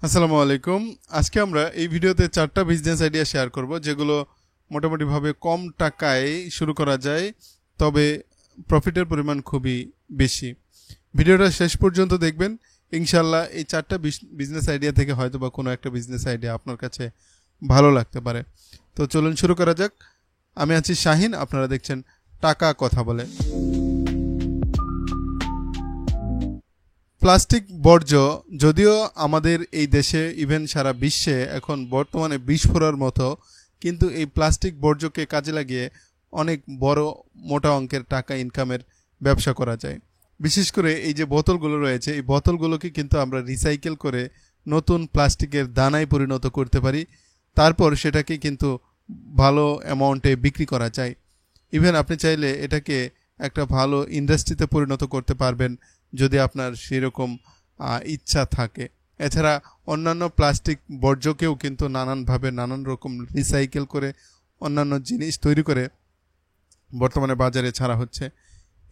আসসালামু আলাইকুম। আজকে আমরা এই ভিডিওতে 4টা বিজনেস আইডিয়া শেয়ার করব যেগুলো মোটামুটিভাবে কম টাকায় শুরু করা যায়, তবে প্রফিটের পরিমাণ খুবই বেশি। ভিডিওটা শেষ পর্যন্ত দেখবেন, ইনশাআল্লাহ এই 4টা বিজনেস আইডিয়া থেকে হয়তো বা কোনো একটা বিজনেস আইডিয়া আপনার কাছে ভালো লাগতে পারে। তো চলুন শুরু করা যাক। আমি আছি শাহিন, আপনারা দেখছেন টাকা কথা বলে। প্লাস্টিক বর্জ্য যদিও আমাদের এই দেশে ইভেন সারা বিশ্বে এখন বর্তমানে বিস্ফোরার মতো, কিন্তু এই প্লাস্টিক বর্জ্যকে কাজে লাগিয়ে অনেক বড় মোটা অঙ্কের টাকা ইনকামের ব্যবসা করা যায়। বিশেষ করে এই যে বোতলগুলো রয়েছে, এই বোতলগুলোকে কিন্তু আমরা রিসাইকেল করে নতুন প্লাস্টিকের দানায় পরিণত করতে পারি, তারপর সেটাকে কিন্তু ভালো অ্যামাউন্টে বিক্রি করা যায়। ইভেন আপনি চাইলে এটাকে একটা ভালো ইন্ডাস্ট্রিতে পরিণত করতে পারবেন যদি আপনার সেরকম ইচ্ছা থাকে। এছাড়া অন্যান্য প্লাস্টিক বর্জ্যকেও কিন্তু নানানভাবে নানান রকম রিসাইকেল করে অন্যান্য জিনিস তৈরি করে বর্তমানে বাজারে ছাড়া হচ্ছে।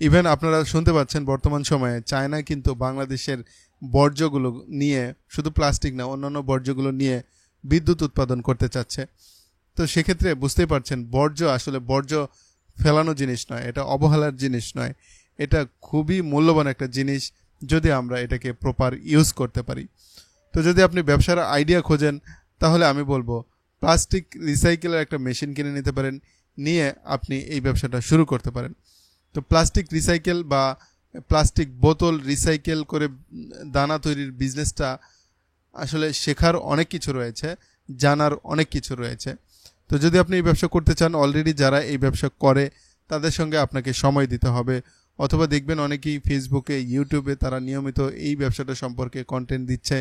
ইভেন আপনারা শুনতে পাচ্ছেন বর্তমান সময়ে চায়না কিন্তু বাংলাদেশের বর্জ্যগুলো নিয়ে, শুধু প্লাস্টিক না অন্যান্য বর্জ্যগুলো নিয়ে বিদ্যুৎ উৎপাদন করতে চাচ্ছে। তো সেক্ষেত্রে বুঝতেই পারছেন বর্জ্য আসলে বর্জ্য ফেলানো জিনিস নয়, এটা অবহেলার জিনিস নয়, এটা খুবই মূল্যবান একটা জিনিস যদি আমরা এটাকে প্রপার ইউজ করতে পারি। তো যদি আপনি ব্যবসার আইডিয়া খোঁজেন তাহলে আমি বলবো প্লাস্টিক রিসাইকেলের একটা মেশিন কিনে নিতে পারেন, নিয়ে আপনি এই ব্যবসাটা শুরু করতে পারেন। তো প্লাস্টিক রিসাইকেল বা প্লাস্টিক বোতল রিসাইকেল করে দানা তৈরির বিজনেসটা আসলে শেখার অনেক কিছু রয়েছে, জানার অনেক কিছু রয়েছে। তো যদি আপনি এই ব্যবসা করতে চান, অলরেডি যারা এই ব্যবসা করে তাদের সঙ্গে আপনাকে সময় দিতে হবে, অথবা দেখবেন অনেকেই ফেসবুকে ইউটিউবে তারা নিয়মিত এই ব্যবসাটা সম্পর্কে কন্টেন্ট দিচ্ছে,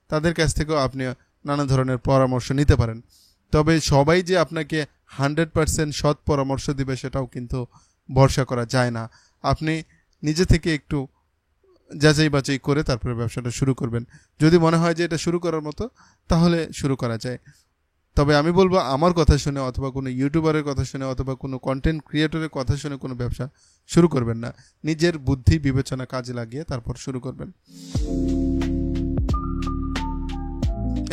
তাদের কাছ থেকেও আপনি নানা ধরনের পরামর্শ নিতে পারেন। তবে সবাই যে আপনাকে 100% সৎ পরামর্শ দিবে সেটাও কিন্তু ভরসা করা যায় না। আপনি নিজে থেকে একটু যাচাই বাছাই করে তারপরে ব্যবসাটা শুরু করবেন। যদি মনে হয় যে এটা শুরু করার মতো তাহলে শুরু করা যায়। তবে আমি বলবো আমার কথা শুনে অথবা কোনো ইউটিউবারের কথা শুনে অথবা কোনো কন্টেন্ট ক্রিয়েটরের কথা শুনে কোনো ব্যবসা শুরু করবেন না। নিজের বুদ্ধি বিবেচনা কাজে লাগিয়ে তারপর শুরু করবেন।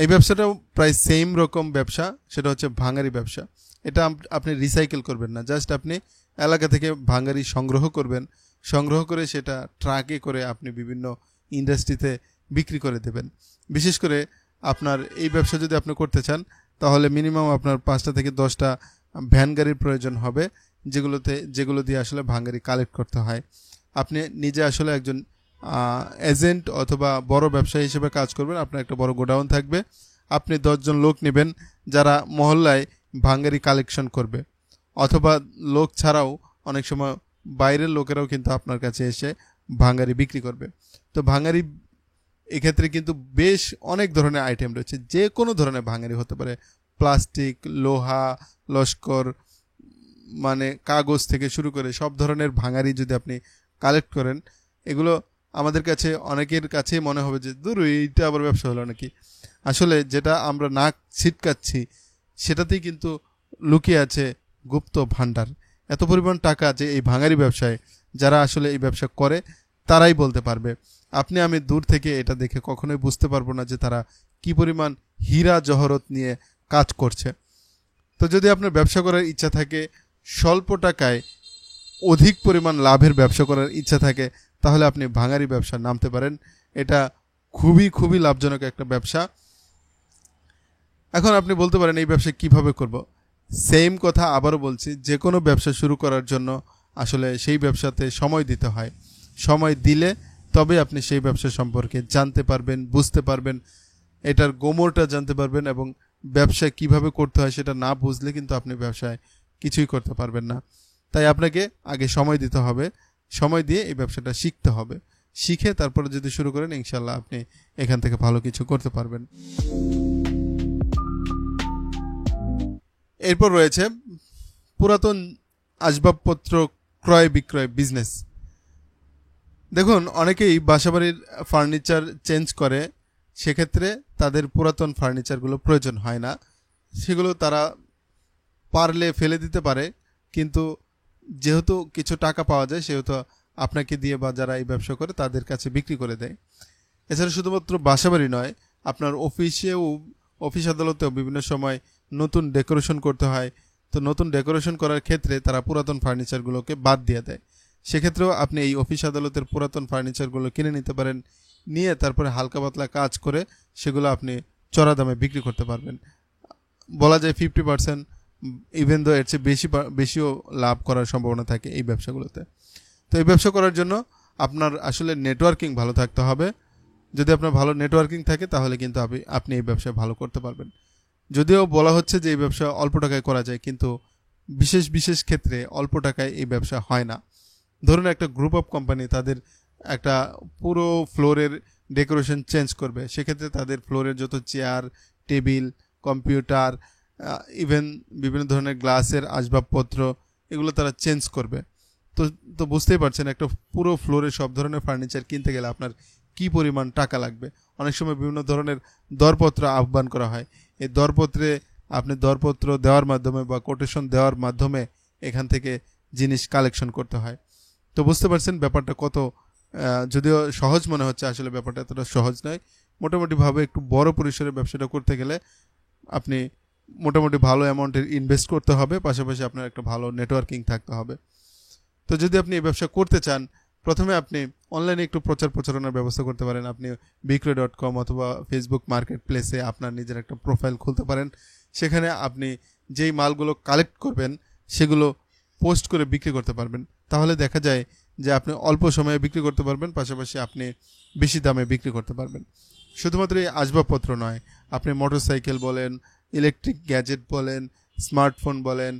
এই ব্যবসাটাও প্রায় সেম রকম ব্যবসা, সেটা হচ্ছে ভাঙারি ব্যবসা। এটা আপনি রিসাইকেল করবেন না, জাস্ট আপনি এলাকা থেকে ভাঙারি সংগ্রহ করবেন, সংগ্রহ করে সেটা ট্রাকে করে আপনি বিভিন্ন ইন্ডাস্ট্রিতে বিক্রি করে দেবেন। বিশেষ করে আপনার এই ব্যবসা যদি আপনি করতে চান তাহলে মিনিমাম আপনার 5টা থেকে 10টা ভ্যান গাড়ির প্রয়োজন হবে, যেগুলো দিয়ে আসলে ভাঙারি কালেক্ট করতে হয়। আপনি নিজে আসলে একজন এজেন্ট অথবা বড় ব্যবসায়ী হিসেবে কাজ করবেন। আপনার একটা বড় গোডাউন থাকবে, আপনি 10 জন লোক নেবেন যারা মহল্লায় ভাঙারি কালেকশন করবে, অথবা লোক ছাড়াও অনেক সময় বাইরের লোকেরাও কিন্তু আপনার কাছে এসে ভাঙারি বিক্রি করবে। তো ভাঙারি এক্ষেত্রে কিন্তু বেশ অনেক ধরনের আইটেম রয়েছে, যে কোনো ধরনের ভাঙারি হতে পারে, প্লাস্টিক, লোহা, লস্কর, মানে কাগজ থেকে শুরু করে সব ধরনের ভাঙারি যদি আপনি কালেক্ট করেন, এগুলো আমাদের কাছে অনেকের কাছেই মনে হবে যে দূর এইটা আবার ব্যবসা হলো নাকি। আসলে যেটা আমরা নাক ছিটকাচ্ছি সেটাতেই কিন্তু লুকিয়ে আছে গুপ্ত ভাণ্ডার। এত পরিমাণ টাকা যে এই ভাঙারি ব্যবসায় যারা আসলে এই ব্যবসা করে তারাই বলতে পারবে। আপনি আমি দূর থেকে এটা দেখে কখনোই বুঝতে পারবো না যে তারা কি পরিমাণ হীরা জহরত নিয়ে কাজ করছে। তো যদি আপনার ব্যবসা করার ইচ্ছা থাকে, স্বল্প টাকায় অধিক পরিমাণ লাভের ব্যবসা করার ইচ্ছা থাকে, তাহলে আপনি ভাঙারি ব্যবসা নামতে পারেন। এটা খুবই খুবই লাভজনক একটা ব্যবসা। এখন আপনি বলতে পারেন এই ব্যবসা কিভাবে করব। সেম কথা আবারও বলছি, যে কোনো ব্যবসা শুরু করার জন্য আসলে সেই ব্যবসাতে সময় দিতে হয়। সময় দিলে তবে আপনি সেই ব্যবসা সম্পর্কে জানতে পারবেন, বুঝতে পারবেন, এটার গোমরটা জানতে পারবেন, এবং ব্যবসা কিভাবে করতে হয় সেটা না বুঝলে কিন্তু আপনি ব্যবসায় কিছুই করতে পারবেন না। তাই আপনাকে আগে সময় দিতে হবে, সময় দিয়ে এই ব্যবসাটা শিখতে হবে। শিখে তারপরে যদি শুরু করেন ইনশাল্লাহ আপনি এখান থেকে ভালো কিছু করতে পারবেন। এরপর রয়েছে পুরাতন আসবাবপত্র ক্রয় বিক্রয় বিজনেস। দেখুন অনেকেই বাসাবাড়ির ফার্নিচার চেঞ্জ করে, সেক্ষেত্রে তাদের পুরাতন ফার্নিচারগুলো প্রয়োজন হয় না, সেগুলো তারা পারলে ফেলে দিতে পারে, কিন্তু যেহেতু কিছু টাকা পাওয়া যায় সেহেতু আপনাকে দিয়ে বা যারা এই ব্যবসা করে তাদের কাছে বিক্রি করে দেয়। এছাড়া শুধুমাত্র বাসাবাড়ি নয়, আপনার অফিস আদালতেও বিভিন্ন সময় নতুন ডেকোরেশন করতে হয়। তো নতুন ডেকোরেশন করার ক্ষেত্রে তারা পুরাতন ফার্নিচারগুলোকে বাদ দিয়ে দেয়। সেক্ষেত্রেও আপনি এই অফিস আদালতের পুরাতন ফার্নিচারগুলো কিনে নিতে পারেন, নিয়ে তারপরে হালকা পাতলা কাজ করে সেগুলো আপনি চড়া দামে বিক্রি করতে পারবেন। বলা যায় 50%, ইভেন দো এর চেয়ে বেশিও লাভ করার সম্ভাবনা থাকে এই ব্যবসাগুলোতে। তো এই ব্যবসা করার জন্য আপনার আসলে নেটওয়ার্কিং ভালো থাকতে হবে। যদি আপনার ভালো নেটওয়ার্কিং থাকে তাহলে কিন্তু আপনি এই ব্যবসা ভালো করতে পারবেন। যদিও বলা হচ্ছে যে এই ব্যবসা অল্প টাকায় করা যায়, কিন্তু বিশেষ ক্ষেত্রে অল্প টাকায় এই ব্যবসা হয় না। ধরুন একটা গ্রুপ অফ কোম্পানি তাদের একটা পুরো ফ্লোরের ডেকোরেশন চেঞ্জ করবে, সেক্ষেত্রে তাদের ফ্লোরের যত চেয়ার, টেবিল, কম্পিউটার, ইভেন বিভিন্ন ধরনের গ্লাসের আসবাবপত্র, এগুলো তারা চেঞ্জ করবে। তো বুঝতেই পারছেন একটা পুরো ফ্লোরে সব ধরনের ফার্নিচার কিনতে গেলে আপনার কি পরিমাণ টাকা লাগবে। অনেক সময় বিভিন্ন ধরনের দরপত্র আহ্বান করা হয়। এই দরপত্রে আপনি দরপত্র দেওয়ার মাধ্যমে বা কোটেশন দেওয়ার মাধ্যমে এখান থেকে জিনিস কালেকশন করতে হয়। তো বুঝতে পারছেন ব্যাপারটা কত, যদিও সহজ মনে হচ্ছে, আসলে ব্যাপারটা এতটা সহজ নয়। মোটামুটিভাবে একটু বড় পরিসরে ব্যবসাটা করতে গেলে আপনি মোটামুটি ভালো অ্যামাউন্টের ইনভেস্ট করতে হবে, পাশাপাশি আপনার একটা ভালো নেটওয়ার্কিং থাকতে হবে। তো যদি আপনি এই ব্যবসা করতে চান, প্রথমে আপনি অনলাইনে একটু প্রচারণার ব্যবস্থা করতে পারেন। আপনি বিক্রয়.com অথবা ফেসবুক মার্কেট প্লেসে আপনার নিজের একটা প্রোফাইল খুলতে পারেন। সেখানে আপনি যেই মালগুলো কালেক্ট করবেন সেগুলো পোস্ট করে বিক্রি করতে পারবেন। তাহলে দেখা যায় যে আপনি অল্প সময়ে বিক্রি করতে পারবেন, পাশাপাশি আপনি বেশি দামে বিক্রি করতে পারবেন। শুধুমাত্র এই আসবাবপত্র নয়, আপনি মোটরসাইকেল বলেন, ইলেকট্রিক গ্যাজেট বলেন, স্মার্টফোন বলেন,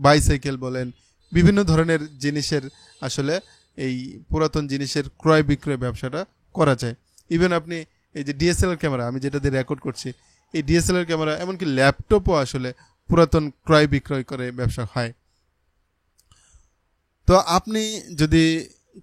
বাইসাইকেল বলেন, বিভিন্ন ধরনের জিনিসের আসলে এই পুরাতন জিনিসের ক্রয় বিক্রয় ব্যবসাটা করা যায়। ইভেন আপনি এই যে ডিএসএলআর ক্যামেরা, আমি যেটা দিয়ে রেকর্ড করছি, এই ডিএসএলআর ক্যামেরা, এমনকি ল্যাপটপও আসলে পুরাতন ক্রয় বিক্রয় করে ব্যবসা হয়। তো আপনি যদি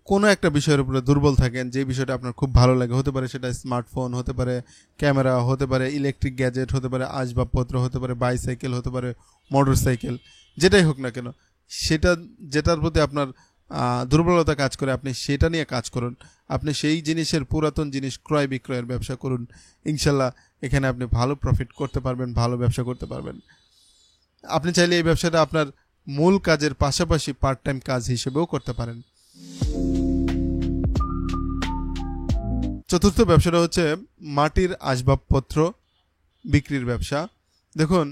কোনো একটা বিষয়ের উপরে দুর্বল থাকেন, যে বিষয়টা আপনার খুব ভালো লাগে, হতে পারে সেটা স্মার্টফোন, হতে পারে ক্যামেরা, হতে পারে ইলেকট্রিক গ্যাজেট, হতে পারে আসবাবপত্র, হতে পারে বাইসাইকেল, হতে পারে মোটরসাইকেল, যেটাই হোক না কেন, যেটার প্রতি আপনার দুর্বলতা কাজ করে আপনি সেটা নিয়ে কাজ করুন। আপনি সেই জিনিসের পুরাতন জিনিস ক্রয় বিক্রয়ের ব্যবসা করুন। ইনশাল্লাহ এখানে আপনি ভালো প্রফিট করতে পারবেন, ভালো ব্যবসা করতে পারবেন। আপনি চাইলে এই ব্যবসাটা আপনার মূল কাজের পাশাপাশি পার্ট টাইম কাজ হিসেবেও করতে পারেন। চতুর্থ ব্যবসাটা হচ্ছে মাটির আসবাবপত্র বিক্রির ব্যবসা। দেখুন,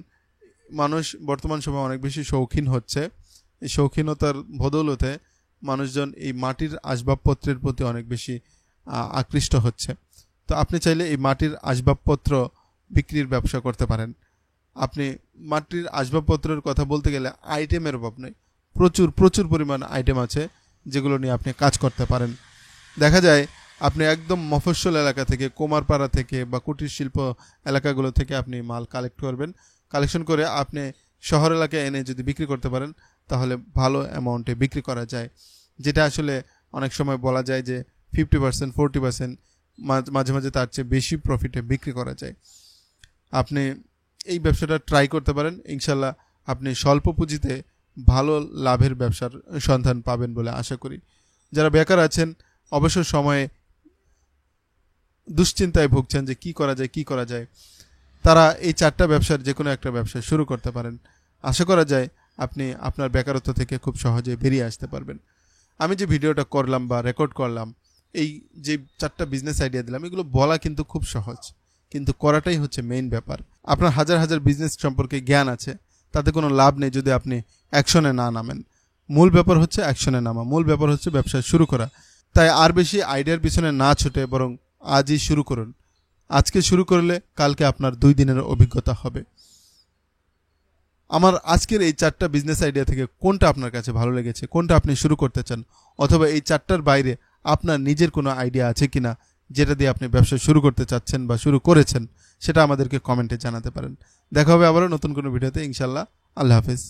মানুষ বর্তমান সময়ে অনেক বেশি শৌখিন হচ্ছে। এই শৌখিনতার বদৌলতে মানুষজন এই মাটির আসবাবপত্রের প্রতি অনেক বেশি আকৃষ্ট হচ্ছে। তো আপনি চাইলে এই মাটির আসবাবপত্র বিক্রির ব্যবসা করতে পারেন। আপনি মাটির আসবাবপত্রের কথা বলতে গেলে আইটেমের অভাব নেই, প্রচুর পরিমাণ আইটেম আছে যেগুলো নিয়ে আপনি কাজ করতে পারেন। দেখা যায় আপনি একদম মফস্বল এলাকা থেকে, কুমারপাড়া থেকে বা কুটির শিল্প এলাকাগুলো থেকে আপনি মাল কালেক্ট করবেন। কালেকশন করে আপনি শহর এলাকায় এনে যদি বিক্রি করতে পারেন তাহলে ভালো অ্যামাউন্টে বিক্রি করা যায়, যেটা আসলে অনেক সময় বলা যায় যে 50%, 40%, মাঝে মাঝে তার চেয়ে বেশি প্রফিটে বিক্রি করা যায়। আপনি এই ব্যবসাটা ট্রাই করতে পারেন। ইনশাল্লাহ আপনি স্বল্প পুঁজিতে ভালো লাভের ব্যবসার সন্ধান পাবেন বলে আশা করি। যারা বেকার আছেন, অবসর সময়ে দুশ্চিন্তায় ভুগছেন যে কি করা যায়, তারা এই 4টা ব্যবসার যে কোনো একটা ব্যবসা শুরু করতে পারেন। আশা করা যায় আপনি আপনার বেকারত্ব থেকে খুব সহজে বেরিয়ে আসতে পারবেন। আমি যে ভিডিওটা করলাম বা রেকর্ড করলাম, এই যে 4টা বিজনেস আইডিয়া দিলাম, এগুলো বলা কিন্তু খুব সহজ, কিন্তু করাটাই হচ্ছে মেইন ব্যাপার। আপনার হাজার বিজনেস সম্পর্কে জ্ঞান আছে, তাতে কোনো লাভ নেই যদি আপনি অ্যাকশনে না নামেন। মূল ব্যাপার হচ্ছে অ্যাকশনে নামা, মূল ব্যাপার হচ্ছে ব্যবসা শুরু করা। তাই আর বেশি আইডিয়ার পিছনে না ছুটে বরং আজই শুরু করুন। আজকে শুরু করলে কালকে আপনার 2 দিনের অভিজ্ঞতা হবে। আমার আজকের এই 4টা বিজনেস আইডিয়া থেকে কোনটা আপনার কাছে ভালো লেগেছে, কোনটা আপনি শুরু করতে চান, অথবা এই 4টার বাইরে আপনার নিজের কোনো আইডিয়া আছে কিনা যেটা দিয়ে আপনি ব্যবসা শুরু করতে চাচ্ছেন বা শুরু করেছেন, সেটা আমাদেরকে কমেন্টে জানাতে পারেন। দেখা হবে আবারও নতুন কোনো ভিডিওতে, ইনশাল্লাহ। আল্লাহ হাফেজ।